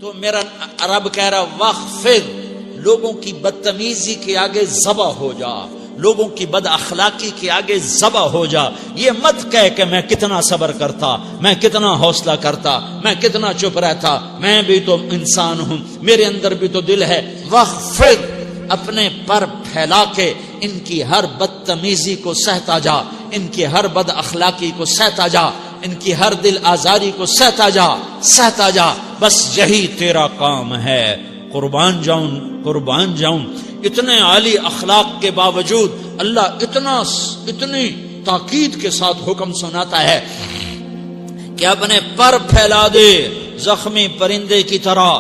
تو میرا رب کہہ رہا وخفض، لوگوں کی بدتمیزی کے آگے ذبح ہو جا، لوگوں کی بد اخلاقی کے آگے ذبح ہو جا. یہ مت کہہ کہ میں کتنا صبر کرتا، میں کتنا حوصلہ کرتا، میں کتنا چپ رہتا، میں بھی تو انسان ہوں، میرے اندر بھی تو دل ہے. وخفض، اپنے پر پھیلا کے ان کی ہر بدتمیزی کو سہتا جا، ان کی ہر بد اخلاقی کو سہتا جا، ان کی ہر دل آزاری کو سہتا جا، سہتا جا. بس یہی تیرا کام ہے. قربان جاؤں. اتنے عالی اخلاق کے باوجود اللہ اتنی تاکید کے ساتھ حکم سناتا ہے کہ اپنے پر پھیلا دے، زخمی پرندے کی طرح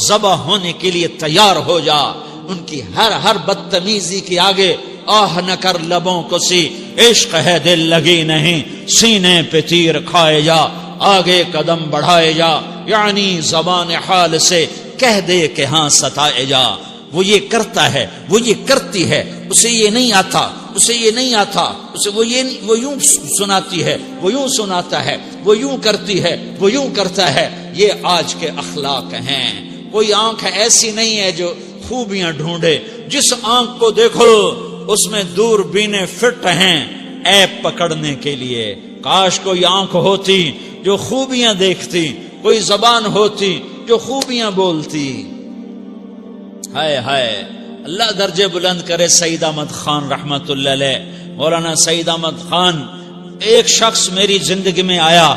ذبح ہونے کے لیے تیار ہو جا. ان کی ہر بدتمیزی کے آگے آہ نہ کر لبوں کو سی، عشق ہے دل لگی نہیں، سینے پہ تیر کھائے جا، آگے قدم بڑھائے جا. یعنی زبان حال سے کہہ دے کہ ہاں ستائے جا. وہ یہ کرتا ہے، وہ یہ کرتی ہے، اسے یہ نہیں آتا، اسے یہ نہیں آتا، اسے وہ یوں سناتی ہے، وہ یوں سناتا ہے، وہ یوں کرتی ہے، وہ یوں کرتا ہے. یہ آج کے اخلاق ہیں. کوئی آنکھ ایسی نہیں ہے جو خوبیاں ڈھونڈے. جس آنکھ کو دیکھو اس میں دوربینیں فٹ ہیں عیب پکڑنے کے لیے. کاش کوئی آنکھ ہوتی جو خوبیاں دیکھتی، کوئی زبان ہوتی جو خوبیاں بولتی. ہائے ہائے، اللہ درجے بلند کرے. سعید احمد خان رحمت اللہ علیہ، مولانا سعید احمد خان، ایک شخص میری زندگی میں آیا.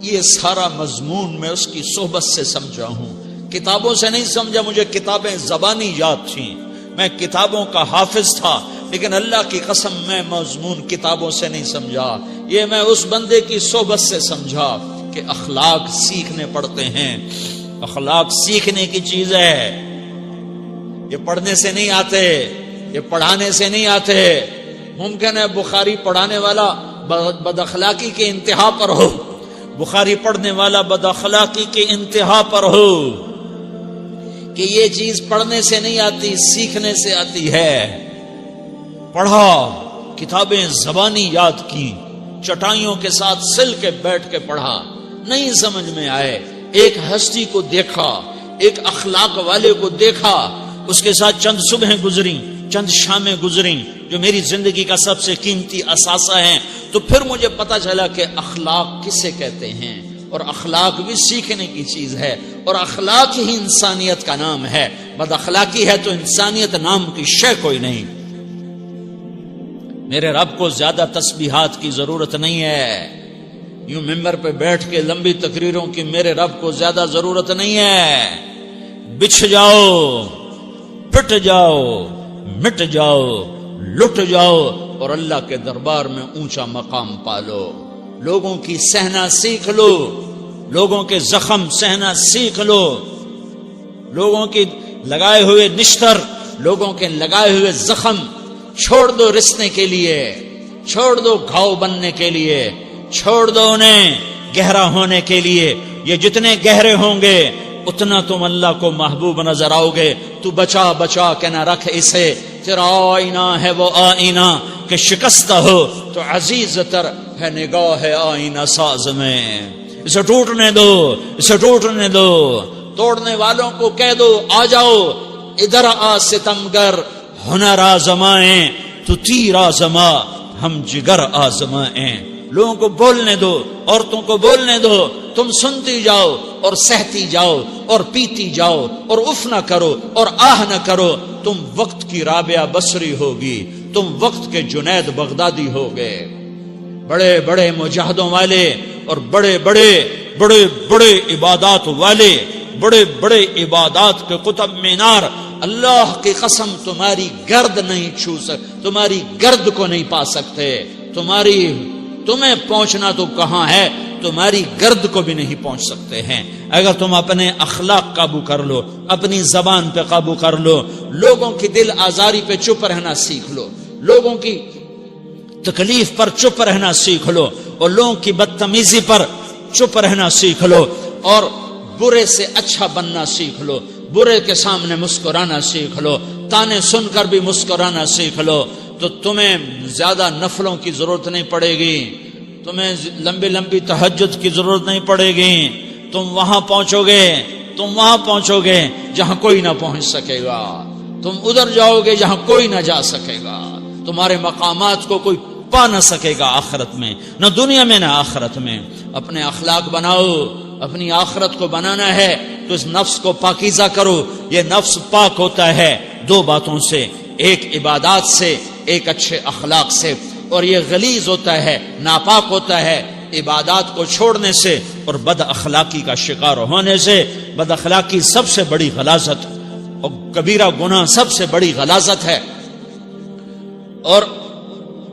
یہ سارا مضمون میں اس کی صحبت سے سمجھا ہوں، کتابوں سے نہیں سمجھا. مجھے کتابیں زبانی یاد تھیں، میں کتابوں کا حافظ تھا، لیکن اللہ کی قسم میں مضمون کتابوں سے نہیں سمجھا. یہ میں اس بندے کی صحبت سے سمجھا کہ اخلاق سیکھنے پڑتے ہیں. اخلاق سیکھنے کی چیز ہے، یہ پڑھنے سے نہیں آتے، یہ پڑھانے سے نہیں آتے. ممکن ہے بخاری پڑھانے والا بد اخلاقی کے انتہا پر ہو، بخاری پڑھنے والا بد اخلاقی کے انتہا پر ہو، کہ یہ چیز پڑھنے سے نہیں آتی، سیکھنے سے آتی ہے. پڑھا، کتابیں زبانی یاد کی، چٹائیوں کے ساتھ سل کے بیٹھ کے پڑھا، نہیں سمجھ میں آئے. ایک ہستی کو دیکھا، ایک اخلاق والے کو دیکھا، اس کے ساتھ چند صبحیں گزری، چند شامیں گزری جو میری زندگی کا سب سے قیمتی اثاثہ ہیں. تو پھر مجھے پتا چلا کہ اخلاق کسے کہتے ہیں، اور اخلاق بھی سیکھنے کی چیز ہے، اور اخلاق ہی انسانیت کا نام ہے. بد اخلاقی ہے تو انسانیت نام کی شے کوئی نہیں. میرے رب کو زیادہ تسبیحات کی ضرورت نہیں ہے. یوں ممبر پہ بیٹھ کے لمبی تقریروں کی میرے رب کو زیادہ ضرورت نہیں ہے. بچھ جاؤ، پٹ جاؤ، مٹ جاؤ، لٹ جاؤ، اور اللہ کے دربار میں اونچا مقام پالو. لوگوں کی سہنا سیکھ لو، لوگوں کے زخم سہنا سیکھ لو، لوگوں کی لگائے ہوئے نشتر، لوگوں کے لگائے ہوئے زخم چھوڑ دو رسنے کے لیے، چھوڑ دو گھاؤ بننے کے لیے، چھوڑ دو انہیں گہرا ہونے کے لیے. یہ جتنے گہرے ہوں گے اتنا تم اللہ کو محبوب نظر آؤ گے. تو بچا بچا کے نہ رکھ اسے، تیرا آئینہ ہے وہ آئینہ کہ شکستہ ہو تو عزیز تر ہے نگاہ آئینہ ساز میں. اسے ٹوٹنے دو، اسے ٹوٹنے دو. توڑنے والوں کو کہہ دو آ جاؤ ادھر آ ستمگر، ہنر آزمائیں تو تیر آزما، ہم جگر آزمائیں. لوگوں کو بولنے دو، عورتوں کو بولنے دو. تم سنتی جاؤ اور سہتی جاؤ اور پیتی جاؤ اور اف نہ کرو اور آہ نہ کرو. تم وقت کی رابعہ بصری ہوگی، تم وقت کے جنید بغدادی ہوگے. بڑے بڑے مجاہدوں والے اور بڑے بڑے بڑے بڑے عبادات والے، بڑے بڑے عبادات کے قطب مینار، اللہ کی قسم تمہاری گرد نہیں چھو سکتے، تمہاری گرد کو نہیں پا سکتے. تمہیں پہنچنا تو کہاں ہے، تمہاری گرد کو بھی نہیں پہنچ سکتے ہیں. اگر تم اپنے اخلاق قابو کر لو، اپنی زبان پہ قابو کر لو، لوگوں کی دل آزاری پہ چپ رہنا سیکھ لو، لوگوں کی تکلیف پر چپ رہنا سیکھ لو، اور لوگوں کی بدتمیزی پر چپ رہنا سیکھ لو، اور برے سے اچھا بننا سیکھ لو، برے کے سامنے مسکرانا سیکھ لو، تانے سن کر بھی مسکرانا سیکھ لو، تو تمہیں زیادہ نفلوں کی ضرورت نہیں پڑے گی. تمہیں لمبی لمبی تہجد کی ضرورت نہیں پڑے گی. تم وہاں پہنچو گے جہاں کوئی نہ پہنچ سکے گا. تم ادھر جاؤ گے جہاں کوئی نہ جا سکے گا. تمہارے مقامات کو کوئی پا نہ سکے گا آخرت میں، نہ دنیا میں نہ آخرت میں. اپنے اخلاق بناؤ. اپنی آخرت کو بنانا ہے تو اس نفس کو پاکیزہ کرو. یہ نفس پاک ہوتا ہے دو باتوں سے، ایک عبادات سے، ایک اچھے اخلاق سے. اور یہ غلیظ ہوتا ہے، ناپاک ہوتا ہے عبادات کو چھوڑنے سے اور بد اخلاقی کا شکار ہونے سے. بد اخلاقی سب سے بڑی غلاظت اور کبیرہ گناہ سب سے بڑی غلاظت ہے، اور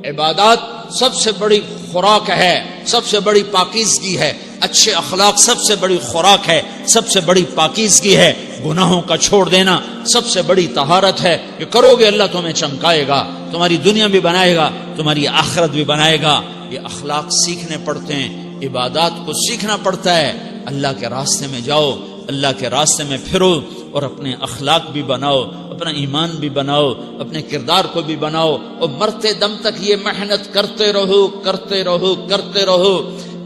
عبادات سب سے بڑی خوراک ہے، سب سے بڑی پاکیزگی ہے. اچھے اخلاق سب سے بڑی خوراک ہے، سب سے بڑی پاکیزگی ہے. گناہوں کا چھوڑ دینا سب سے بڑی طہارت ہے. یہ کرو گے اللہ تمہیں چمکائے گا، تمہاری دنیا بھی بنائے گا، تمہاری آخرت بھی بنائے گا. یہ اخلاق سیکھنے پڑتے ہیں، عبادات کو سیکھنا پڑتا ہے. اللہ کے راستے میں جاؤ، اللہ کے راستے میں پھرو، اور اپنے اخلاق بھی بناؤ، اپنا ایمان بھی بناؤ، اپنے کردار کو بھی بناؤ. اور مرتے دم تک یہ محنت کرتے رہو.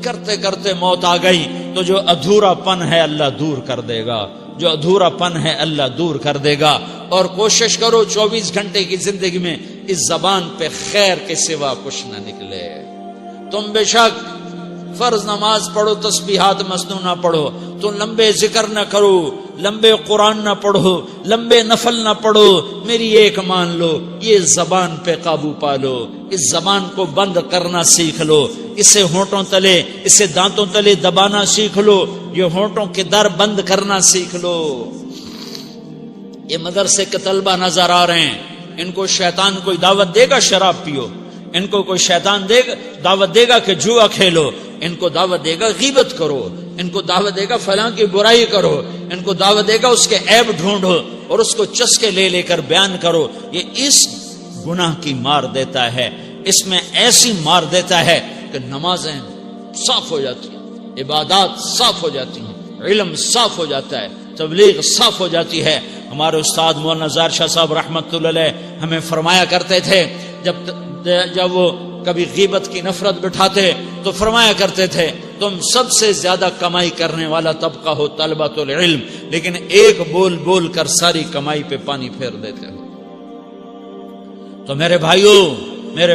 کرتے کرتے موت آ گئی تو جو ادھورا پن ہے اللہ دور کر دے گا. جو ادھورا پن ہے اللہ دور کر دے گا. اور کوشش کرو 24 گھنٹے کی زندگی میں اس زبان پہ خیر کے سوا کچھ نہ نکلے. تم بے شک فرض نماز پڑھو، تسبیحات مسنون نہ پڑھو، تو لمبے ذکر نہ کرو، لمبے قرآن نہ پڑھو، لمبے نفل نہ پڑھو. میری ایک مان لو، یہ زبان پہ قابو پالو. اس زبان کو بند کرنا سیکھ لو. اسے ہونٹوں تلے، اسے دانتوں تلے دبانا سیکھ لو. یہ ہونٹوں کے در بند کرنا سیکھ لو. یہ مدرسے کے طلبہ نظر آ رہے ہیں، ان کو شیطان کوئی دعوت دے گا شراب پیو، ان کو کوئی شیطان دعوت دے گا کہ جوا کھیلو، ان کو دعوت دے گا غیبت کرو، ان کو دعوت دے گا فلاں کی برائی کرو، ان کو دعوت دے گا اس کے عیب ڈھونڈو اور اس کو چسکے لے کر بیان کرو. یہ اس گناہ کی مار دیتا ہے، اس میں ایسی مار دیتا ہے کہ نمازیں صاف ہو جاتی ہیں، عبادات صاف ہو جاتی ہیں، علم صاف ہو جاتا ہے، تبلیغ صاف ہو جاتی ہے. ہمارے استاد مولانا زار شاہ صاحب رحمت اللہ علیہ ہمیں فرمایا کرتے تھے، جب وہ کبھی غیبت کی نفرت بٹھاتے تو فرمایا کرتے تھے تم سب سے زیادہ کمائی کرنے والا طبقہ ہو طلبۃ العلم، لیکن ایک بول بول کر ساری کمائی پہ پانی پھیر دیتے ہو. تو میرے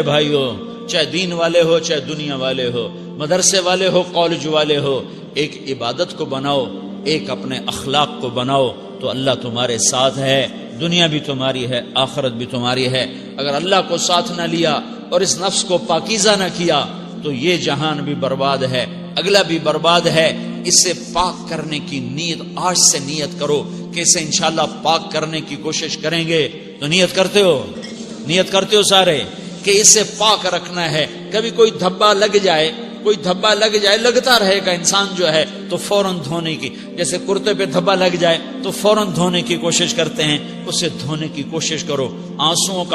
بھائیوں چاہے دین والے ہو، چاہے دنیا والے ہو، مدرسے والے ہو، کالج والے ہو، ایک عبادت کو بناؤ، ایک اپنے اخلاق کو بناؤ تو اللہ تمہارے ساتھ ہے. دنیا بھی تمہاری ہے، آخرت بھی تمہاری ہے. اگر اللہ کو ساتھ نہ لیا اور اس نفس کو پاکیزہ نہ کیا تو یہ جہان بھی برباد ہے، اگلا بھی برباد ہے. اسے پاک کرنے کی نیت آج سے نیت کرو کہ اسے انشاءاللہ پاک کرنے کی کوشش کریں گے. تو نیت کرتے ہو سارے کہ اسے پاک رکھنا ہے. کبھی کوئی دھبا لگ جائے، لگتا رہے گا انسان جو ہے تو فوراً دھونے کی، جیسے کرتے پہ دھبا لگ جائے تو فوراً دھونے کی کوشش کرتے ہیں، اسے دھونے کی کوشش کرو. آنسوؤں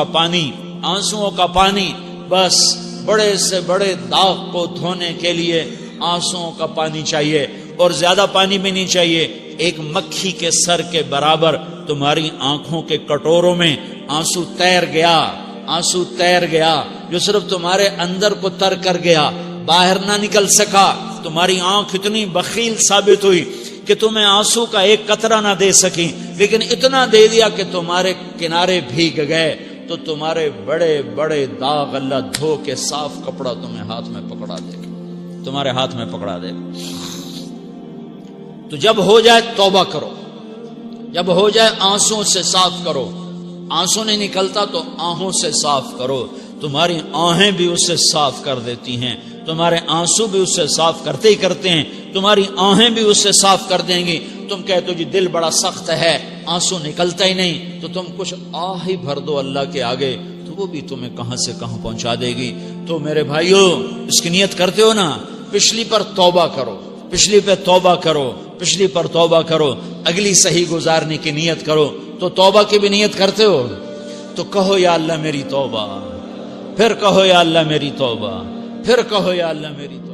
کا پانی بس بڑے سے بڑے داغ کو دھونے کے لیے آنسوؤں کا پانی چاہیے، اور زیادہ پانی بھی نہیں چاہیے. ایک مکھی کے سر کے برابر تمہاری آنکھوں کے کٹوروں میں آنسو تیر گیا جو صرف تمہارے اندر کو تر کر گیا، باہر نہ نکل سکا. تمہاری آنکھ اتنی بخیل ثابت ہوئی کہ تمہیں آنسو کا ایک قطرہ نہ دے سکی، لیکن اتنا دے دیا کہ تمہارے کنارے بھیگ گئے. تو تمہارے بڑے بڑے داغ اللہ دھو کے صاف کپڑا تمہیں ہاتھ میں پکڑا دے گا، تمہارے ہاتھ میں پکڑا دے گا. تو جب ہو جائے توبہ کرو، جب ہو جائے آنسوں سے صاف کرو. آنسو نہیں نکلتا تو آہوں سے صاف کرو. تمہاری آہیں بھی اس سے صاف کر دیتی ہیں، تمہارے آنسو بھی اس سے صاف کرتے ہی کرتے ہیں، تمہاری آہیں بھی اس سے صاف کر دیں گی. تم کہتے ہو جی دل بڑا سخت ہے، آنسو نکلتا ہی نہیں، تو تم کچھ آہ ہی بھر دو اللہ کے آگے، تو وہ بھی تمہیں کہاں سے کہاں پہنچا دے گی. تو میرے بھائیو اس کی نیت کرتے ہو نا، پچھلی پر توبہ کرو، پچھلی پہ توبہ کرو، پچھلی پر توبہ کرو، اگلی صحیح گزارنے کی نیت کرو. تو توبہ کی بھی نیت کرتے ہو تو کہو یا اللہ میری توبہ، پھر کہو یا اللہ میری توبہ، پھر کہو یا اللہ میری توبہ.